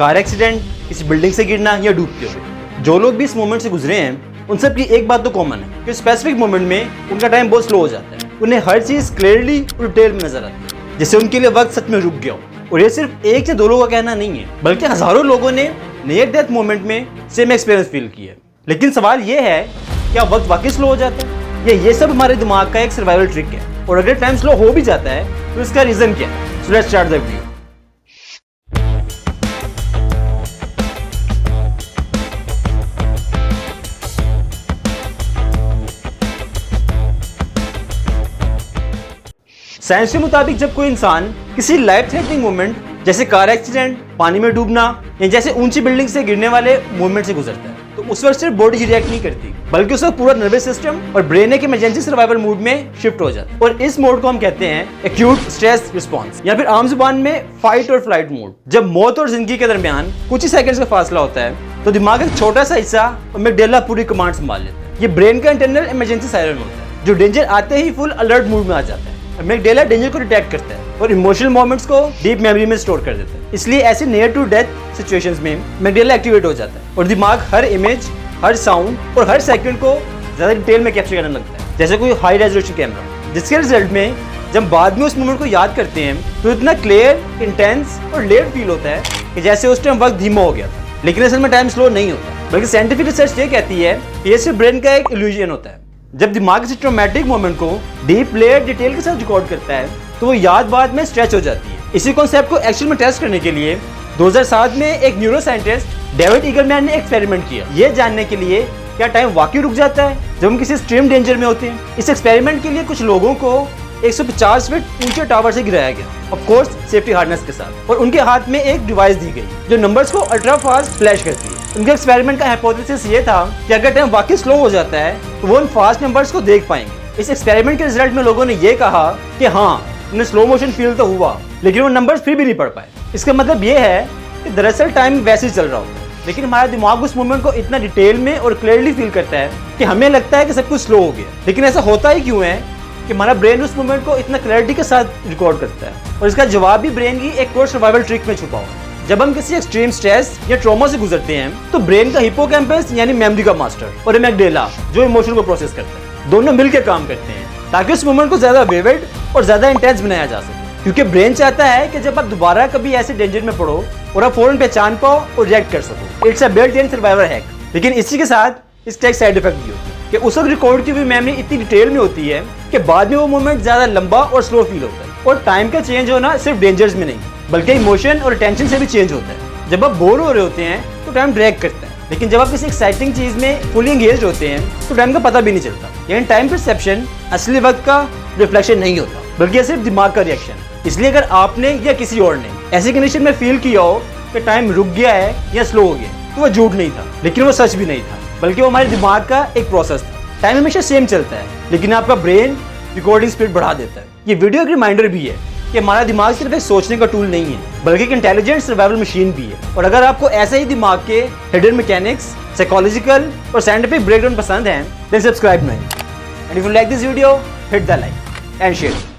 Car accident, किसी building से गिरना या डूबते हुए। जो लोग भी इस मोमेंट से गुजरे हैं उन सब की एक बात तो कॉमन है कि स्पेसिफिक मोमेंट में उनका टाइम बहुत स्लो हो जाता है। उन्हें हर चीज़ क्लियरली और डिटेल में नजर आती है, जिससे उनके लिए वक्त सच में रुक गया हो। और ये सिर्फ एक या दो लोगों का कहना नहीं है, बल्कि हजारों लोगों ने नियर डेथ मोमेंट में सेम एक्सपीरियंस फील किया है। लेकिन सवाल ये है, क्या वक्त वाकई स्लो हो जाता है या ये सब हमारे दिमाग का एक सर्वाइवल ट्रिक है? और अगर टाइम स्लो हो भी जाता है तो इसका रीजन क्या है? So let's start the video. Science के मुताबिक जब कोई इंसान किसी लाइफ थ्रेटनिंग मोमेंट जैसे कार एक्सीडेंट, पानी में डूबना या जैसे ऊंची बिल्डिंग से गिरने वाले मोमेंट से गुजरता है तो उस वक्त सिर्फ बॉडी रिएक्ट नहीं करती, बल्कि उसका पूरा नर्वस सिस्टम और ब्रेन एक इमरजेंसी सर्वाइवल मोड में शिफ्ट हो जाता है। और इस मोड को हम कहते हैं एक्यूट स्ट्रेस रिस्पॉन्स, या फिर आम जुबान में फाइट और फ्लाइट मोड। जब मौत और जिंदगी के दरमियान कुछ ही सेकंड्स का फासला होता है तो दिमाग एक छोटा सा हिस्सा अमिगडाला पूरी कमांड संभाल लेता है। ये ब्रेन का इंटरनल इमरजेंसी सायरन होता है जो डेंजर आते ही फुल अलर्ट मोड में आ जाता है। अमिगडाला डेंजर को डिटेक्ट करता है और इमोशनल मोमेंट्स को डीप मेमोरी में स्टोर कर देता है। इसलिए ऐसे नियर टू डेथ सिचुएशंस में अमिगडाला एक्टिवेट हो जाता है और दिमाग हर इमेज, हर साउंड और हर सेकंड को ज्यादा डिटेल में कैप्चर करने लगता है, जैसे कोई हाई रेजोल्यूशन कैमरा। जिसके रिजल्ट में जब बाद में उस मोमेंट को याद करते हैं तो इतना क्लियर, इंटेंस और लेट फील होता है कि जैसे उस टाइम वक्त धीमा हो गया था। लेकिन असल में टाइम स्लो नहीं होता, बल्कि साइंटिफिक रिसर्च ये कहती है कि ये सिर्फ ब्रेन का एक इल्यूजन होता है। जब दिमाग किसी ट्रॉमेटिक मोमेंट को डीप लेयर डिटेल के साथ रिकॉर्ड करता है तो वो याद बाद में स्ट्रेच हो जाती है। इसी कॉन्सेप्ट को एक्चुअल में टेस्ट करने के लिए 2007 में एक न्यूरो साइंटिस्ट डेविड ईगलमैन ने एक्सपेरिमेंट किया, ये जानने के लिए क्या टाइम वाकई रुक जाता है जब हम किसी एक्सट्रीम डेंजर में होते हैं। इस एक्सपेरिमेंट के लिए कुछ लोगों को 150 फीट ऊंचे टावर से गिराया गया, ऑफ कोर्स सेफ्टी हार्नेस के साथ, और उनके हाथ में एक डिवाइस दी गई जो नंबर्स को अल्ट्रा फास्ट फ्लैश करती है। उनके एक्सपेरिमेंट का हाइपोथेसिस ये था कि अगर टाइम वाकई स्लो हो जाता है तो वो उन फास्ट नंबर्स को देख पाएंगे। इस एक्सपेरिमेंट के रिजल्ट में लोगों ने ये कहा कि हाँ, उन्हें स्लो मोशन फील तो हुआ, लेकिन वो नंबर्स फिर भी नहीं पढ़ पाए। इसका मतलब ये है कि दरअसल टाइम वैसे ही चल रहा होता है, लेकिन हमारा दिमाग उस मोमेंट को इतना डिटेल में और क्लियरली फील करता है कि हमें लगता है कि सब कुछ स्लो हो गया। लेकिन ऐसा होता ही क्यों है कि हमारा ब्रेन उस मोमेंट को इतना क्लैरिटी के साथ रिकॉर्ड करता है? और इसका जवाब भी ब्रेन की एक कोर सर्वाइवल ट्रिक में छुपा हुआ है। जब हम किसी एक्सट्रीम स्ट्रेस या ट्रॉमा से गुजरते हैं तो ब्रेन का हिप्पोकैम्पस यानी मेमोरी का मास्टर और अमिगडाला जो इमोशन को प्रोसेस करता है, दोनों मिलकर काम करते हैं ताकि उस मोमेंट को ज्यादा विविड और ज्यादा इंटेंस बनाया जा सके। क्योंकि ब्रेन चाहता है कि जब आप दोबारा कभी ऐसे डेंजर में पड़ो और आप फौरन पहचान पाओ और रिएक्ट कर सको। It's a built in survival hack. लेकिन इसी के साथ इसका एक साइड इफेक्ट भी होता है कि उस वक्त रिकॉर्ड की हुई मेमोरी इतनी डिटेल में होती है कि बाद में वो मोमेंट ज्यादा लंबा और स्लो फील होता है। और टाइम का चेंज होना सिर्फ डेंजर्स में नहीं बल्कि इमोशन और टेंशन से भी चेंज होता है। जब आप बोर हो रहे होते हैं तो टाइम ड्रैग करता है, लेकिन जब आप किसी एक्साइटिंग चीज में फुली एंगेज्ड होते हैं तो टाइम का पता भी नहीं चलता। यानी टाइम परसेप्शन असली वक्त का रिफ्लेक्शन नहीं होता, बल्कि सिर्फ दिमाग का रिएक्शन। इसलिए अगर आपने या किसी और ने ऐसी कंडीशन में फील किया हो कि टाइम रुक गया है या स्लो हो गया तो वो झूठ नहीं था, लेकिन वो सच भी नहीं था, बल्कि वो हमारे दिमाग का एक प्रोसेस था। टाइम हमेशा सेम चलता है, लेकिन आपका ब्रेन रिकॉर्डिंग स्पीड बढ़ा देता है। ये वीडियो एक रिमाइंडर भी है कि हमारा दिमाग सिर्फ एक सोचने का टूल नहीं है, बल्कि एक इंटेलिजेंट सर्वाइवल मशीन भी है। और अगर आपको ऐसे ही दिमाग के हिडन मैकेनिक्स, साइकोलॉजिकल और साइंटिफिक ब्रेकडाउन पसंद हैं, then subscribe now. And if you like this video, hit the like and share.